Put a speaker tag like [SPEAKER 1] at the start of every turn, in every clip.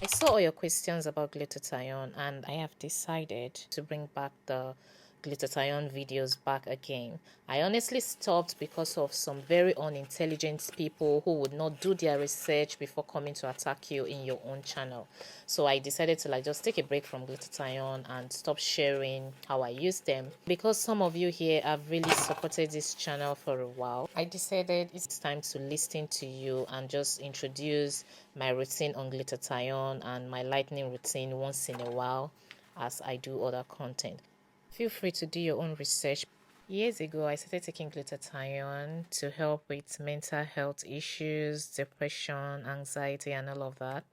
[SPEAKER 1] I saw all your questions about glutathione, and I have decided to bring back the glutathione videos back again. I honestly stopped because of some very unintelligent people who would not do their research before coming to attack you in your own channel. So I decided to just take a break from glutathione and stop sharing how I use them. Because some of you here have really supported this channel for a while, I decided it's time to listen to you and just introduce my routine on glutathione and my lightening routine once in a while as I do other content. Feel free to do your own research. Years ago, I started taking glutathione to help with mental health issues, depression, anxiety, and all of that.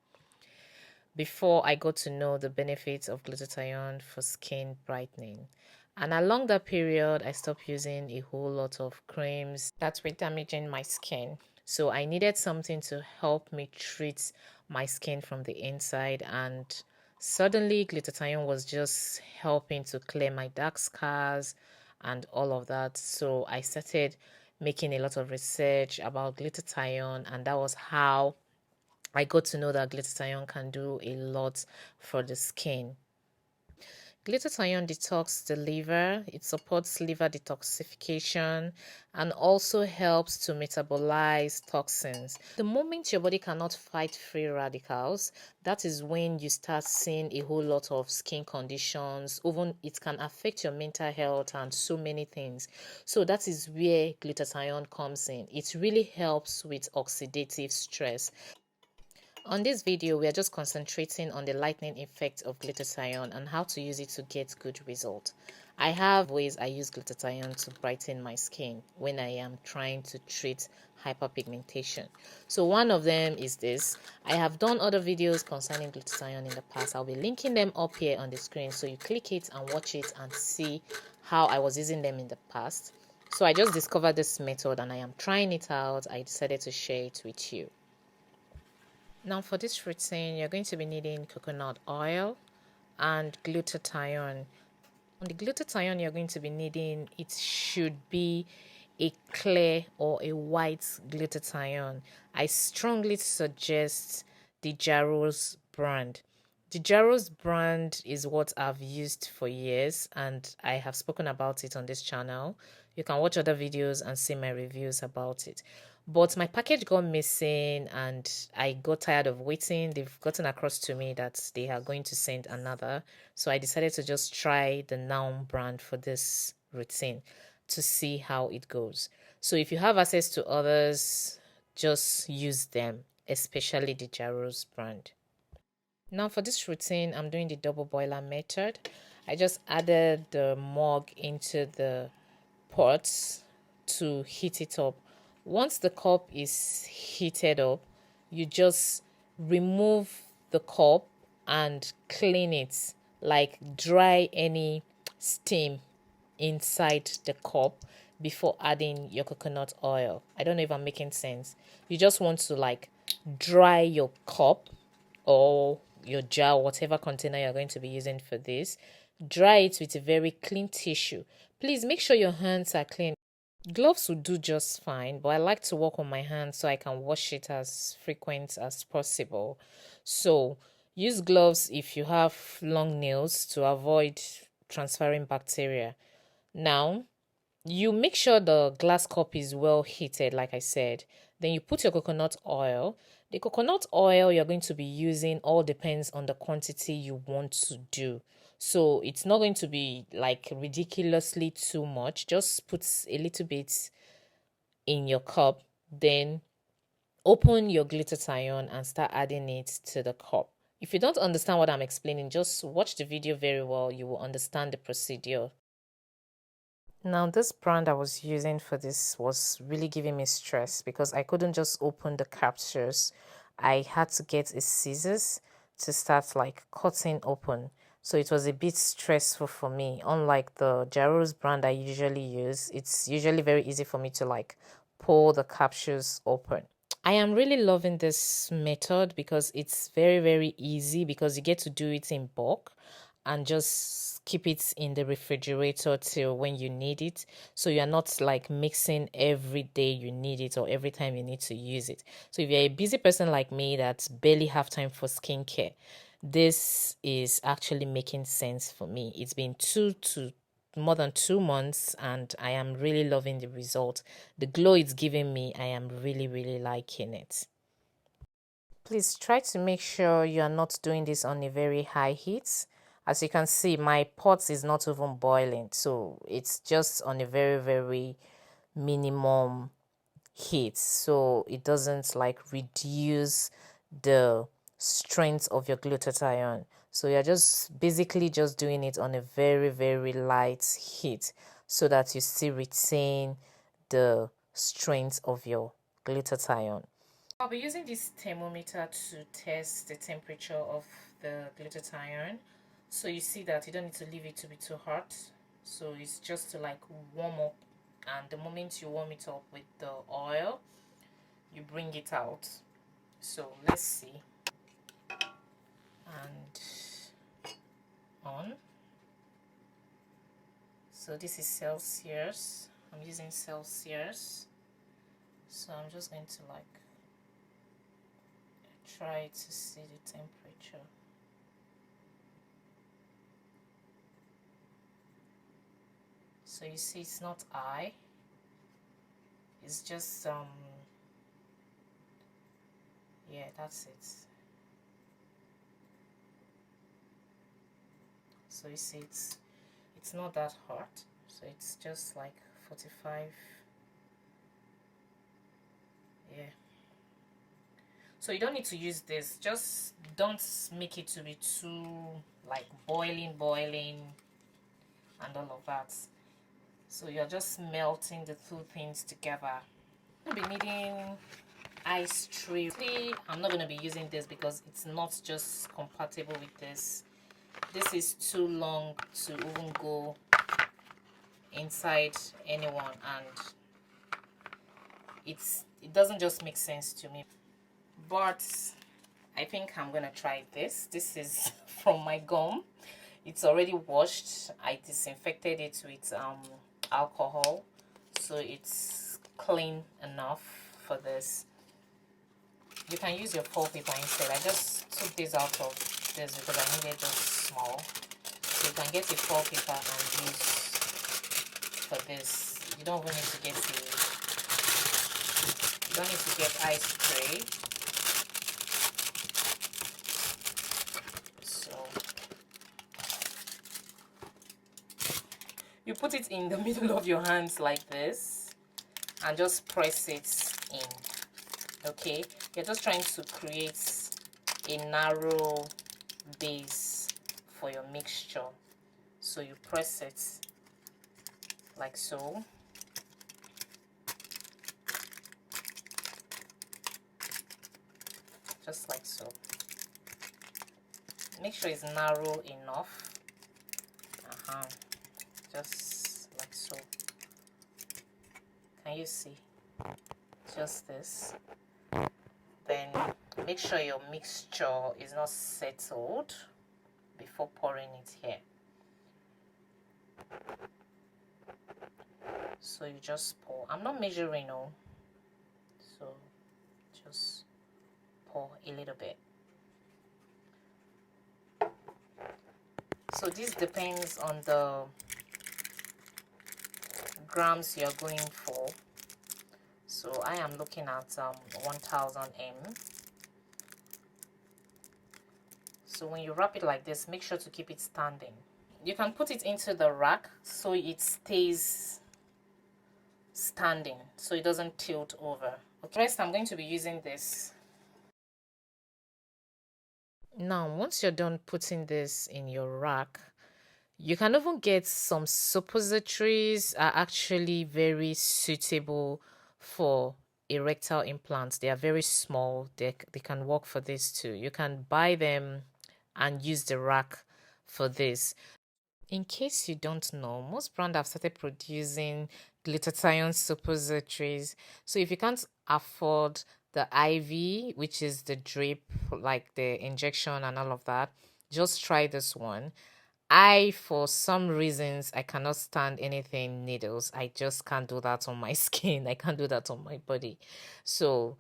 [SPEAKER 1] Before I got to know the benefits of glutathione for skin brightening. And along that period, I stopped using a whole lot of creams that were damaging my skin. So I needed something to help me treat my skin from the inside, and suddenly glutathione was just helping to clear my dark scars and all of that. So I started making a lot of research about glutathione, and that was how I got to know that glutathione can do a lot for the skin. Glutathione detox the liver, it supports liver detoxification, and also helps to metabolize toxins. The moment your body cannot fight free radicals, that is when you start seeing a whole lot of skin conditions. Even it can affect your mental health and so many things. So that is where glutathione comes in. It really helps with oxidative stress. On this video, we are just concentrating on the lightening effect of glutathione and how to use it to get good results. I have ways I use glutathione to brighten my skin when I am trying to treat hyperpigmentation. So one of them is this. I have done other videos concerning glutathione in the past. I'll be linking them up here on the screen, so you click it and watch it and see how I was using them in the past. So I just discovered this method and I am trying it out. I decided to share it with you. Now for this routine, you're going to be needing coconut oil and glutathione. On the glutathione you're going to be needing, it should be a clear or a white glutathione. I strongly suggest the Jarrow's brand. The Jarrow's brand is what I've used for years, and I have spoken about it on this channel. You can watch other videos and see my reviews about it. But my package got missing and I got tired of waiting. They've gotten across to me that they are going to send another. So I decided to just try the Noun brand for this routine to see how it goes. So if you have access to others, just use them, especially the Jarrow's brand. Now for this routine, I'm doing the double boiler method. I just added the mug into the pot to heat it up. Once the cup is heated up, you just remove the cup and clean it, like dry any steam inside the cup before adding your coconut oil. I don't know if I'm making sense. You just want to like dry your cup or your jar, whatever container you're going to be using for this. Dry it with a very clean tissue. Please make sure your hands are clean. Gloves will do just fine, but I like to work on my hands so I can wash it as frequent as possible. So use gloves if you have long nails to avoid transferring bacteria. Now, you make sure the glass cup is well heated, like I said. Then you put your coconut oil. The coconut oil you're going to be using all depends on the quantity you want to do. So it's not going to be like ridiculously too much. Just put a little bit in your cup. Then open your glutathione and start adding it to the cup. If you don't understand what I'm explaining, just watch the video very well. You will understand the procedure. Now, this brand I was using for this was really giving me stress because I couldn't just open the capsules. I had to get a scissors to start like cutting open. So it was a bit stressful for me. Unlike the Jarrow's brand I usually use, it's usually very easy for me to like pull the capsules open. I am really loving this method because it's very, very easy because you get to do it in bulk and just keep it in the refrigerator till when you need it. So you're not like mixing every day you need it or every time you need to use it. So if you're a busy person like me that barely have time for skincare, this is actually making sense for me. It's been more than 2 months and I am really loving the result. The glow it's giving me, I am really liking it. Please try to make sure you are not doing this on a very high heat. As you can see, my pot is not even boiling, so it's just on a very minimum heat, so it doesn't like reduce the strength of your glutathione. So you're just basically just doing it on a very light heat so that you still retain the strength of your glutathione. I'll be using this thermometer to test the temperature of the glutathione. So you see that you don't need to leave it to be too hot. So it's just to like warm up, and the moment you warm it up with the oil, you bring it out. So let's see. And on. So this is Celsius. I'm using Celsius. So I'm just going to like try to see the temperature. So you see it's not high, it's just yeah, that's it. So you see it's not that hot, so it's just like 45. Yeah, so you don't need to use this, just don't make it to be too like boiling and all of that. So you're just melting the two things together. I'll be needing ice tray. I'm not going to be using this because it's not just compatible with this. This is too long to even go inside anyone, and it doesn't just make sense to me. But I think I'm gonna try this. This is from my gum. It's already washed. I disinfected it with alcohol, so it's clean enough for this. You can use your foil paper instead. I just took this out of this because I needed this small. So you can get a foil paper and use for this. You don't even need to get ice tray. So you put it in the middle of your hands like this and just press it in. Okay, you're just trying to create a narrow base for your mixture. So you press it like so. Just like so. Make sure it's narrow enough. Just like so. Can you see? Just this. Then make sure your mixture is not settled before pouring it here. So you just pour. I'm not measuring, no. So just pour a little bit. So this depends on the grams you're going for. So I am looking at 1000 m. So when you wrap it like this, make sure to keep it standing. You can put it into the rack so it stays standing, so it doesn't tilt over. Okay, first I'm going to be using this. Now, once you're done putting this in your rack, you can even get some suppositories are actually very suitable for rectal implants. They are very small. They can work for this too. You can buy them and use the rack for this. In case you don't know, most brands have started producing glutathione suppositories. So if you can't afford the IV, which is the drip, like the injection and all of that, just try this one. For some reasons, I cannot stand anything needles. I just can't do that on my skin. I can't do that on my body. So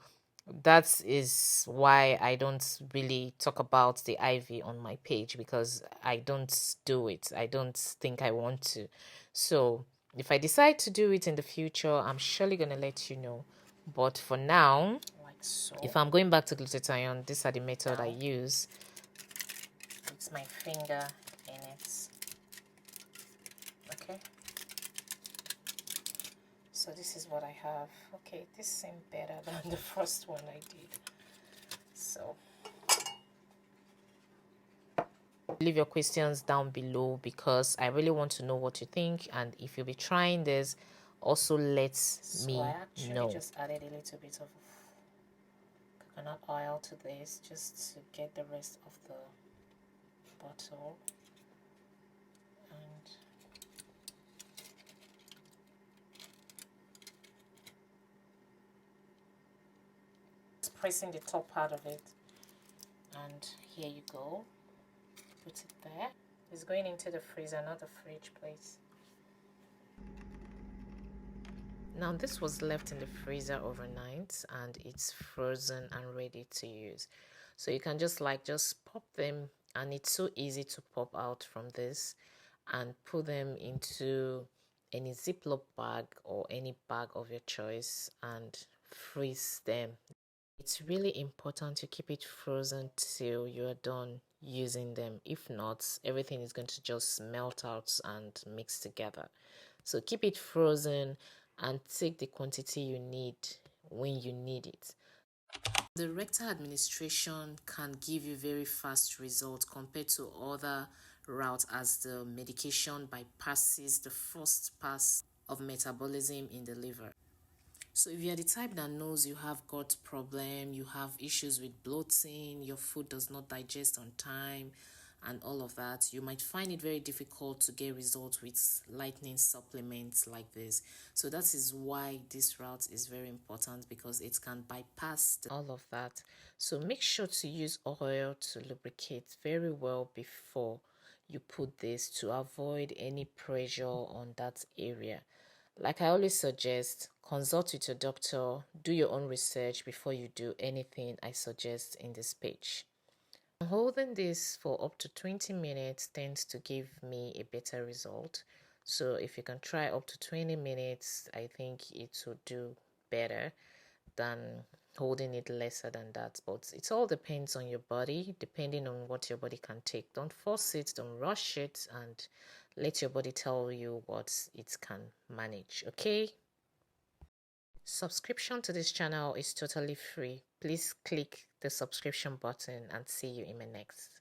[SPEAKER 1] that is why I don't really talk about the IV on my page, because I don't do it. I don't think I want to. So if I decide to do it in the future, I'm surely going to let you know. But for now, like so, if I'm going back to glutathione, these are the method I use. It's my finger in it. Okay. So this is what I have. Okay, this seemed better than the first one I did. So leave your questions down below, because I really want to know what you think, and if you'll be trying this, also let me know. I actually just added a little bit of coconut oil to this just to get the rest of the bottle. And just pressing the top part of it, and here you go. Put it there. It's going into the freezer, not the fridge, please. Now this was left in the freezer overnight, and it's frozen and ready to use. So you can just pop them, and it's so easy to pop out from this and put them into any Ziploc bag or any bag of your choice and freeze them. It's really important to keep it frozen till you're done using them. If not, everything is going to just melt out and mix together. So keep it frozen and take the quantity you need when you need it. The rectal administration can give you very fast results compared to other routes, as the medication bypasses the first pass of metabolism in the liver. So if you're the type that knows you have gut problem, you have issues with bloating, your food does not digest on time, and all of that, you might find it very difficult to get results with lightning supplements like this. So that is why this route is very important, because it can bypass all of that. So make sure to use oil to lubricate very well before you put this, to avoid any pressure on that area. Like I always suggest, consult with your doctor, do your own research before you do anything I suggest in this page. Holding this for up to 20 minutes tends to give me a better result. So if you can try up to 20 minutes, I think it will do better than holding it lesser than that. But it all depends on your body, depending on what your body can take. Don't force it, don't rush it, and let your body tell you what it can manage. Okay? Subscription to this channel is totally free. Please click the subscription button, and see you in my next